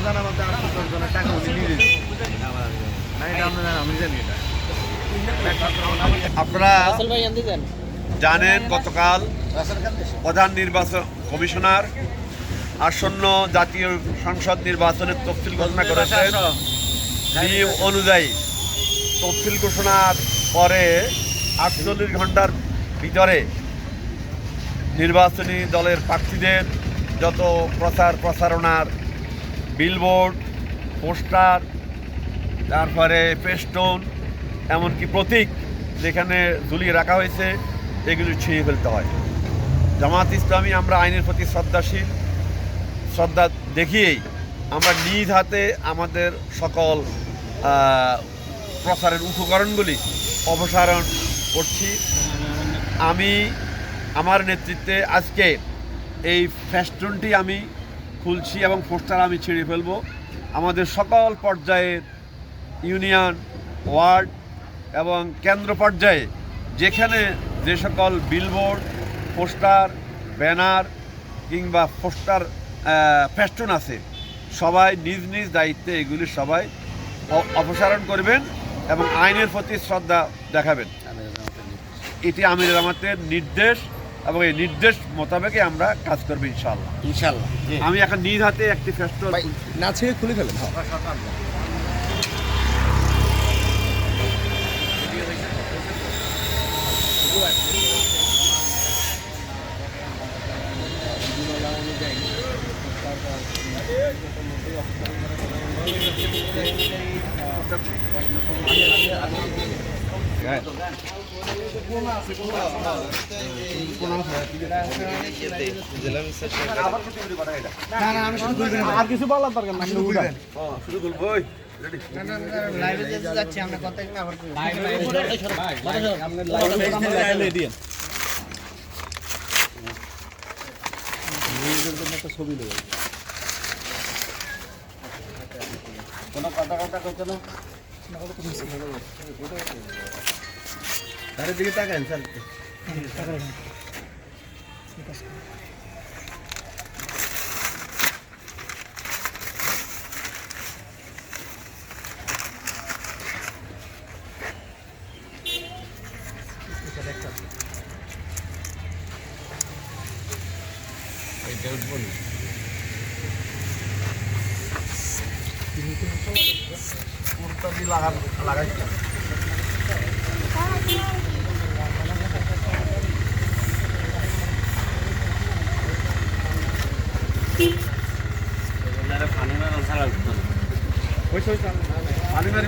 জানার মধ্যে 8-10 জনের টাকা উনি নিয়ে দিয়েছেন। না, এটা আমি জানি এটা। আপনারা জানেন গতকাল প্রধান নির্বাচন কমিশনার আসন্ন জাতীয় সংসদ নির্বাচনের তফসিল ঘোষণা করেছেন। নিয়ম অনুযায়ী তফসিল ঘোষণার পরে 48 ঘন্টার ভিতরে নির্বাচনী দলের প্রার্থীদের যত প্রচারণার বিলবোর্ড, পোস্টার, তারপরে পেস্টন, এমনকি প্রতীক যেখানে ঝুলিয়ে রাখা হয়েছে এগুলি ছিঁড়ে ফেলতে হয়। জামাত ইসলামী আমরা আইনের প্রতি শ্রদ্ধা দেখিয়েই আমরা নিজ হাতে আমাদের সকল প্রচারের উপকরণগুলি অপসারণ করছি। আমি আমার নেতৃত্বে আজকে এই ফেস্টুনটি আমি খুলছি এবং পোস্টার আমি ছিঁড়ে ফেলব। আমাদের সকল পর্যায়ের ইউনিয়ন, ওয়ার্ড এবং কেন্দ্র পর্যায়ে যেখানে যে সকল বিলবোর্ড, পোস্টার, ব্যানার কিংবা পোস্টার ফেস্টুন আছে সবাই নিজ নিজ দায়িত্বে এগুলি সবাই অপসারণ করবেন এবং আইনের প্রতি শ্রদ্ধা দেখাবেন। এটি আমির জামাতের নির্দেশ এবং এই নির্দেশ মোতাবেকই আমরা কাজ করবো ইনশাআল্লাহ। ইনশাআল্লাহ আমি এখন নিজ হাতে একটি ফেস্টুন না ছেড়ে খুলে ফেলেন। আর কিছু বলার দরকার না, শুধু বলবো। লাইভে যাচ্ছি আমরা কথা আবার ছবি দেবো। কোনো কথা করছে না, তার দিকে তাকান স্যার। লাগাইছি পানি মারি